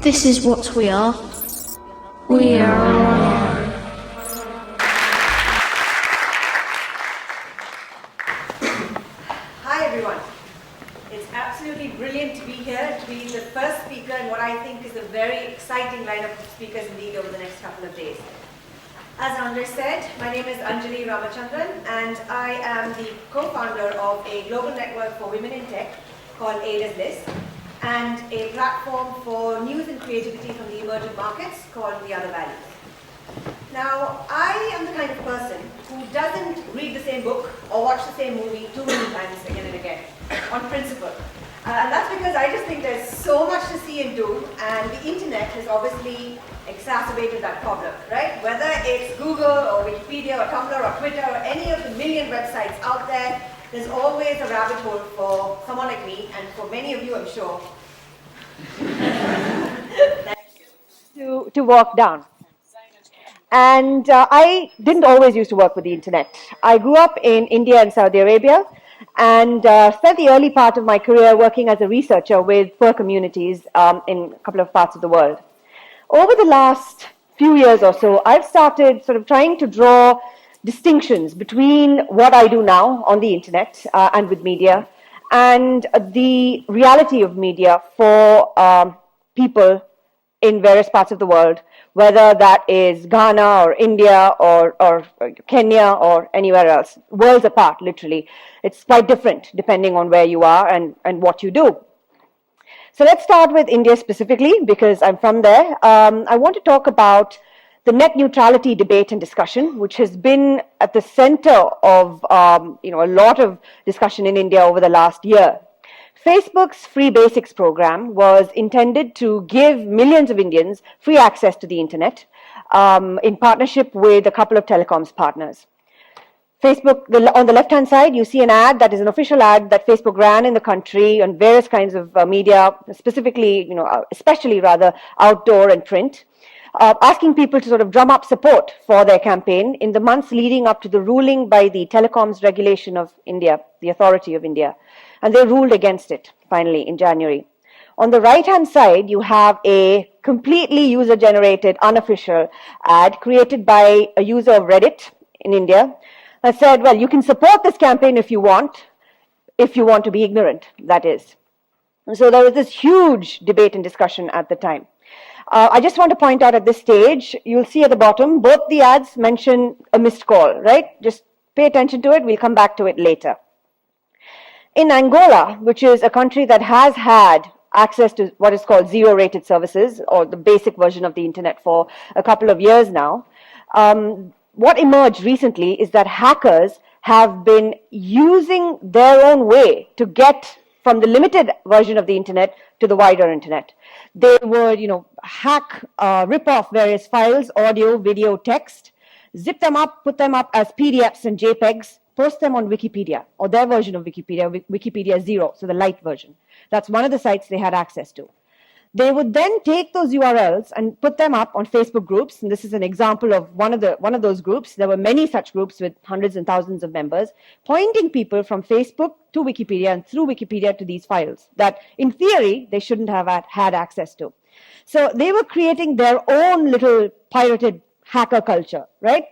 This is what we are. We are online. Hi everyone. It's absolutely brilliant to be here, to be the first speaker in what I think is a very exciting lineup of speakers indeed over the next couple of days. As Andre said, my name is Anjali Ramachandran and I am the co-founder of a global network for women in tech called Ada's List and a platform for news and creativity from the emerging markets called The Other Values. Now, I am the kind of person who doesn't read the same book or watch the same movie too many times again and again, on principle. And that's because I just think there's so much to see and do, and the internet has obviously exacerbated that problem, right? Whether it's Google or Wikipedia or Tumblr or Twitter or any of the million websites out there, there's always a rabbit hole for someone like me, and for many of you, I'm sure, to walk down. And I didn't always used to work with the internet. I grew up in India and Saudi Arabia and spent the early part of my career working as a researcher with poor communities in a couple of parts of the world. Over the last few years or so, I've started sort of trying to draw distinctions between what I do now on the internet and with media and the reality of media for people in various parts of the world, whether that is Ghana or India or Kenya or anywhere else, worlds apart, literally. It's quite different depending on where you are and what you do. So let's start with India specifically, because I'm from there. I want to talk about the net neutrality debate and discussion, which has been at the center of a lot of discussion in India over the last year. Facebook's Free Basics program was intended to give millions of Indians free access to the internet in partnership with a couple of telecoms partners. Facebook, on the left-hand side, you see an ad that is an official ad that Facebook ran in the country on various kinds of media, specifically, especially rather outdoor and print, asking people to sort of drum up support for their campaign in the months leading up to the ruling by the Telecoms Regulation of India, the Authority of India. And they ruled against it, finally, in January. On the right-hand side, you have a completely user-generated, unofficial ad created by a user of Reddit in India that said, well, you can support this campaign if you want to be ignorant, that is. And so there was this huge debate and discussion at the time. I just want to point out at this stage, you'll see at the bottom, both the ads mention a missed call, right? Just pay attention to it. We'll come back to it later. In Angola, which is a country that has had access to what is called zero-rated services, or the basic version of the internet for a couple of years now, what emerged recently is that hackers have been using their own way to get from the limited version of the internet to the wider internet. They would, hack, rip off various files, audio, video, text, zip them up, put them up as PDFs and JPEGs, post them on Wikipedia, or their version of Wikipedia, Wikipedia 0, so the light version. That's one of the sites they had access to. They would then take those URLs and put them up on Facebook groups, and this is an example of one of those groups. There were many such groups with hundreds and thousands of members, pointing people from Facebook to Wikipedia and through Wikipedia to these files that, in theory, they shouldn't have had access to. So they were creating their own little pirated hacker culture, right?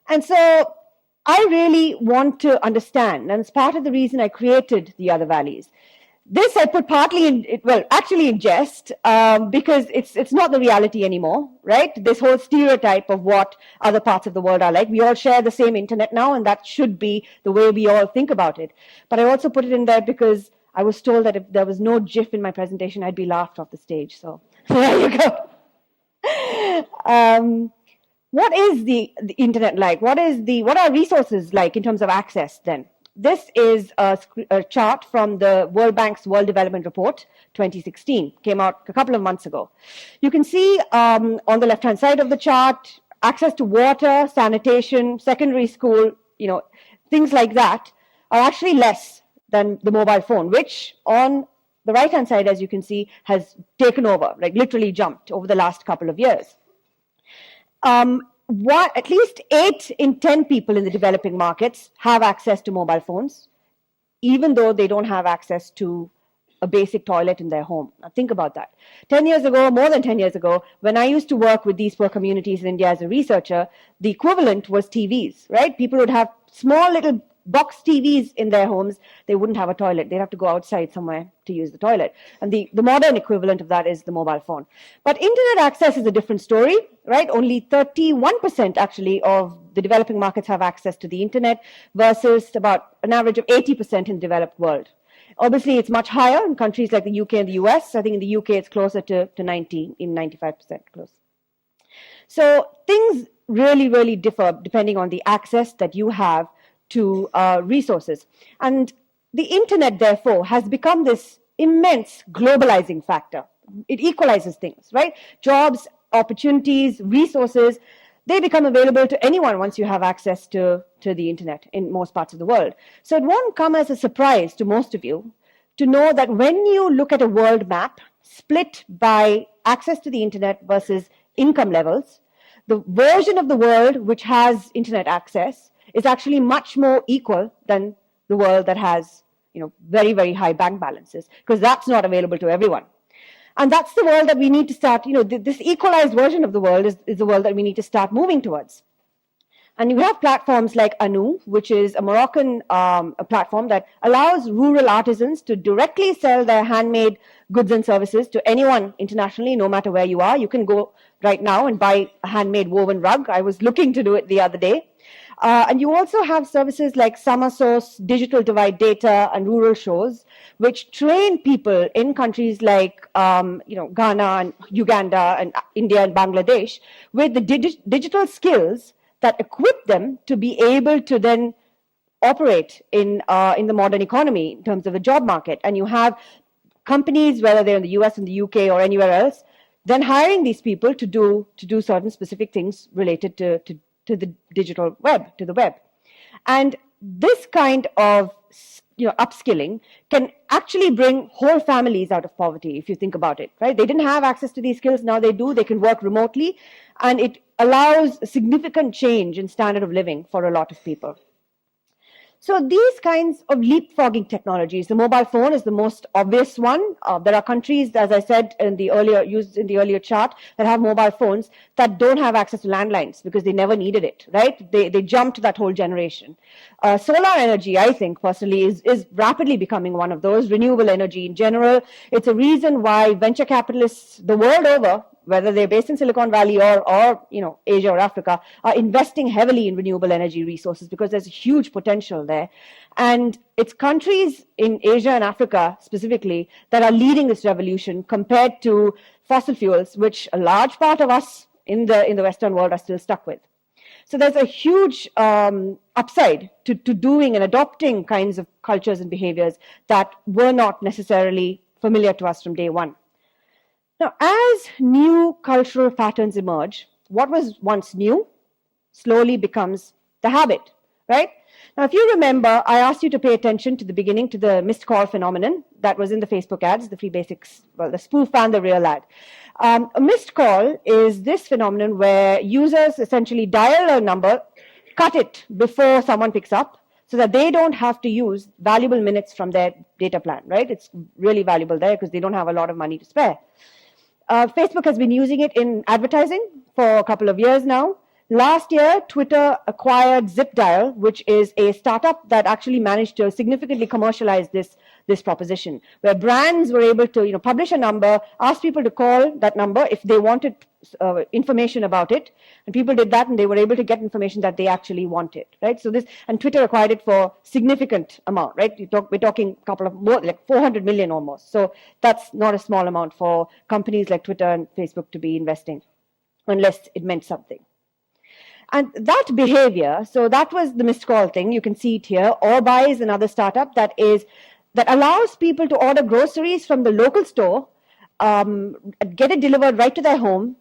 And so I really want to understand, and it's part of the reason I created The Other Values. This I put partly in jest, because it's not the reality anymore, right? This whole stereotype of what other parts of the world are like. We all share the same internet now, and that should be the way we all think about it. But I also put it in there because I was told that if there was no GIF in my presentation, I'd be laughed off the stage. So there you go. What is the internet like? What are resources like in terms of access then? This is a chart from the World Bank's World Development Report 2016, came out a couple of months ago. You can see on the left-hand side of the chart, access to water, sanitation, secondary school, things like that are actually less than the mobile phone, which on the right-hand side, as you can see, has taken over, like literally jumped over the last couple of years. At least 8 in 10 people in the developing markets have access to mobile phones, even though they don't have access to a basic toilet in their home. Now think about that. 10 years ago, more than 10 years ago, when I used to work with these poor communities in India as a researcher, the equivalent was TVs, right? People would have small little box TVs in their homes. They wouldn't have a toilet. They'd have to go outside somewhere to use the toilet. And the modern equivalent of that is the mobile phone. But internet access is a different story, right? Only 31% actually of the developing markets have access to the internet versus about an average of 80% in the developed world. Obviously, it's much higher in countries like the UK and the US. I think in the UK, it's closer to 90, in 95% close. So things really, really differ depending on the access that you have to resources. And the internet, therefore, has become this immense globalizing factor. It equalizes things, right? Jobs, opportunities, resources, they become available to anyone once you have access to the internet in most parts of the world. So it won't come as a surprise to most of you to know that when you look at a world map split by access to the internet versus income levels, the version of the world which has internet access is actually much more equal than the world that has, very, very high bank balances, because that's not available to everyone. And that's the world that we need to start, this equalized version of the world is the world that we need to start moving towards. And you have platforms like Anu, which is a Moroccan a platform that allows rural artisans to directly sell their handmade goods and services to anyone internationally, no matter where you are. You can go right now and buy a handmade woven rug. I was looking to do it the other day. And you also have services like Summer Source, Digital Divide Data, and Rural Shows, which train people in countries like Ghana and Uganda and India and Bangladesh with the digital skills that equip them to be able to then operate in the modern economy in terms of the job market. And you have companies, whether they're in the US and the UK or anywhere else, then hiring these people to do certain specific things related to the digital web, to the web. And this kind of upskilling can actually bring whole families out of poverty, if you think about it, right? They didn't have access to these skills, now they do. They can work remotely, and it allows a significant change in standard of living for a lot of people. So these kinds of leapfrogging technologies, the mobile phone is the most obvious one. There are countries, as I said used in the earlier chart, that have mobile phones that don't have access to landlines because they never needed it, right? They jumped that whole generation. Solar energy, I think, personally, is rapidly becoming one of those. Renewable energy in general. It's a reason why venture capitalists the world over, whether they're based in Silicon Valley or Asia or Africa, are investing heavily in renewable energy resources because there's a huge potential there. And it's countries in Asia and Africa specifically that are leading this revolution compared to fossil fuels, which a large part of us in the Western world are still stuck with. So there's a huge upside to doing and adopting kinds of cultures and behaviors that were not necessarily familiar to us from day one. Now, as new cultural patterns emerge, what was once new slowly becomes the habit, right? Now, if you remember, I asked you to pay attention to the beginning to the missed call phenomenon that was in the Facebook ads, the free basics, the spoof and the real ad. A missed call is this phenomenon where users essentially dial a number, cut it before someone picks up, so that they don't have to use valuable minutes from their data plan, right? It's really valuable there because they don't have a lot of money to spare. Facebook has been using it in advertising for a couple of years now. Last year, Twitter acquired ZipDial, which is a startup that actually managed to significantly commercialize this proposition, where brands were able to publish a number, ask people to call that number if they wanted information about it, and people did that, and they were able to get information that they actually wanted, right? So and Twitter acquired it for significant amount, right? We're talking a couple of more, like 400 million almost. So that's not a small amount for companies like Twitter and Facebook to be investing, unless it meant something. And that behavior, so that was the missed call thing. You can see it here. Orbuy is another startup that allows people to order groceries from the local store, get it delivered right to their home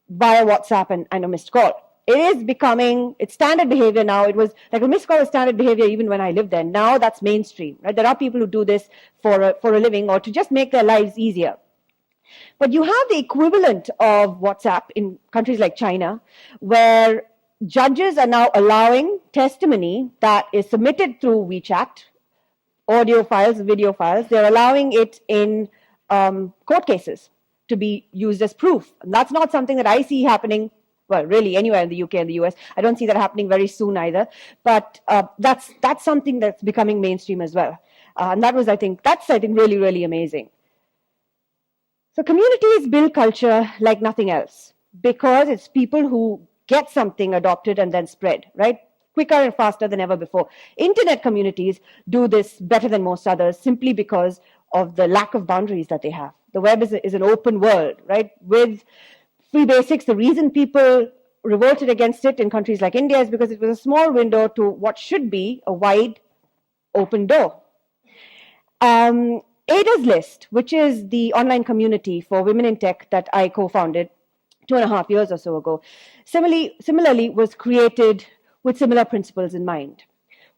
via WhatsApp and a missed call. It's standard behavior now. It was like a missed call was standard behavior even when I lived there. Now that's mainstream, right? There are people who do this for a living or to just make their lives easier. But you have the equivalent of WhatsApp in countries like China, where judges are now allowing testimony that is submitted through WeChat audio files, video files. They're allowing it in court cases to be used as proof. And that's not something that I see happening, well, really anywhere in the UK and the US. I don't see that happening very soon either. But that's something that's becoming mainstream as well. And that's, I think, really, really amazing. So communities build culture like nothing else because it's people who get something adopted and then spread, right? Quicker and faster than ever before. Internet communities do this better than most others simply because of the lack of boundaries that they have. The web is an open world, right? With free basics, the reason people revolted against it in countries like India is because it was a small window to what should be a wide open door. Ada's List, which is the online community for women in tech that I co-founded 2.5 years or so ago, similarly was created with similar principles in mind.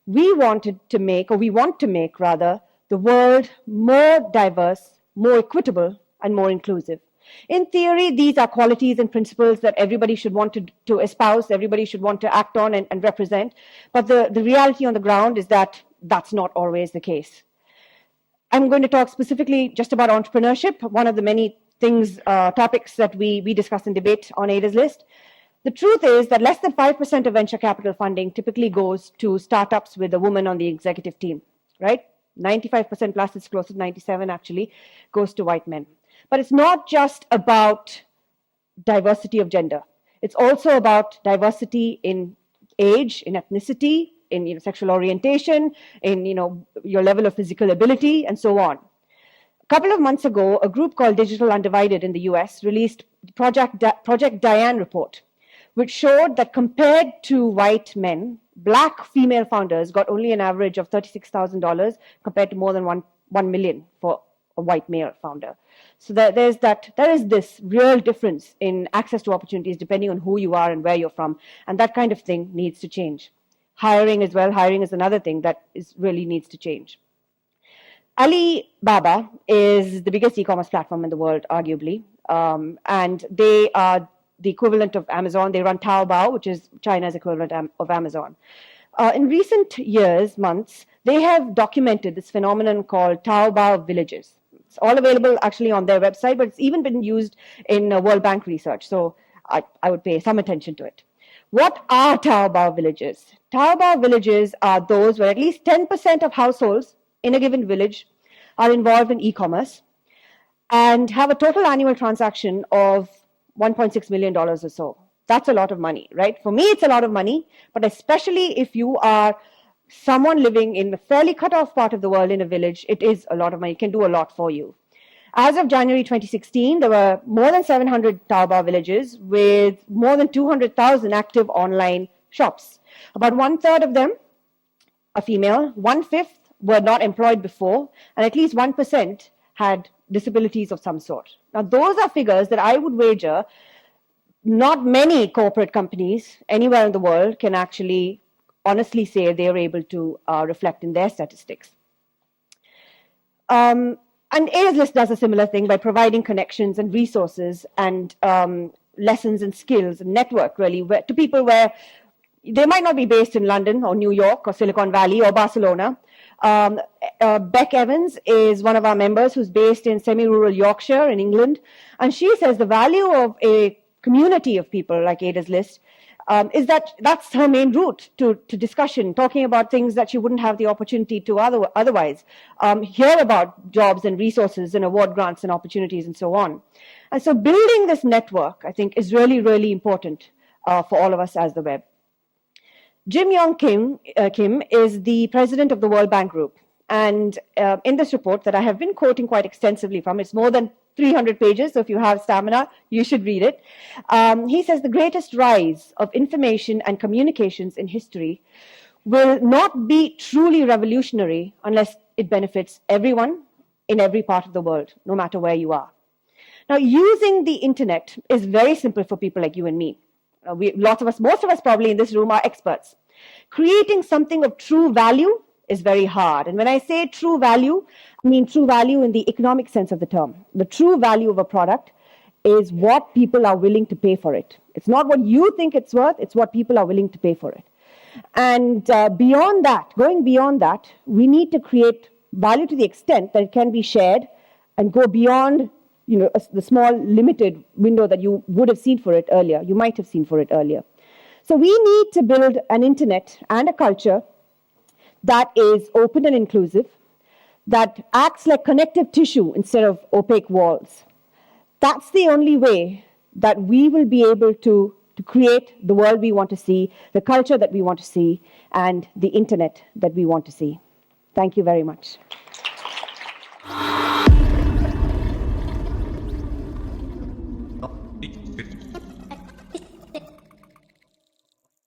We want to make rather, the world more diverse, more equitable, and more inclusive. In theory, these are qualities and principles that everybody should want to espouse, everybody should want to act on and represent. But the reality on the ground is that that's not always the case. I'm going to talk specifically just about entrepreneurship, one of the many topics that we discuss in debate on Ada's List. The truth is that less than 5% of venture capital funding typically goes to startups with a woman on the executive team, right? 95% plus, it's close to 97 actually, goes to white men. But it's not just about diversity of gender. It's also about diversity in age, in ethnicity, in sexual orientation, in your level of physical ability, and so on. A couple of months ago, a group called Digital Undivided in the US released Project Diane report, which showed that compared to white men, black female founders got only an average of $36,000 compared to more than 1 million for a white male founder. So there is this real difference in access to opportunities depending on who you are and where you're from, and that kind of thing needs to change. Hiring as well. Hiring is another thing that really needs to change. Alibaba is the biggest e-commerce platform in the world, arguably, and they are the equivalent of Amazon. They run Taobao, which is China's equivalent of Amazon. In recent months, they have documented this phenomenon called Taobao villages. It's all available actually on their website, but it's even been used in World Bank research. So I would pay some attention to it. What are Taobao villages? Taobao villages are those where at least 10% of households in a given village are involved in e-commerce and have a total annual transaction of $1.6 million or so. That's a lot of money, right? For me, it's a lot of money, but especially if you are someone living in a fairly cut-off part of the world in a village, it is a lot of money. It can do a lot for you. As of January 2016, there were more than 700 Taobao villages with more than 200,000 active online shops. About 1/3 of them are female, 1/5 were not employed before, and at least 1% had disabilities of some sort. Now, those are figures that I would wager not many corporate companies anywhere in the world can actually honestly say they're able to reflect in their statistics. And Ada's List does a similar thing by providing connections and resources and lessons and skills and network, really, to people where they might not be based in London or New York or Silicon Valley or Barcelona. Beck Evans is one of our members who's based in semi-rural Yorkshire in England. And she says the value of a community of people like Ada's List is that's her main route to discussion, talking about things that she wouldn't have the opportunity to otherwise, hear about jobs and resources and award grants and opportunities and so on. And so building this network, I think, is really, really important for all of us as the web. Jim Yong Kim is the president of the World Bank Group. And in this report that I have been quoting quite extensively from, it's more than 300 pages, so if you have stamina, you should read it. He says the greatest rise of information and communications in history will not be truly revolutionary unless it benefits everyone in every part of the world, no matter where you are. Now, using the internet is very simple for people like you and me. Most of us probably in this room are experts. Creating something of true value is very hard. And when I say true value, I mean true value in the economic sense of the term. The true value of a product is what people are willing to pay for it. It's not what you think it's worth, it's what people are willing to pay for it. And going beyond that, we need to create value to the extent that it can be shared and go beyond, the small limited window that you would have seen for it earlier, you might have seen for it earlier. So we need to build an internet and a culture that is open and inclusive, that acts like connective tissue instead of opaque walls. That's the only way that we will be able to create the world we want to see, the culture that we want to see, and the internet that we want to see. Thank you very much.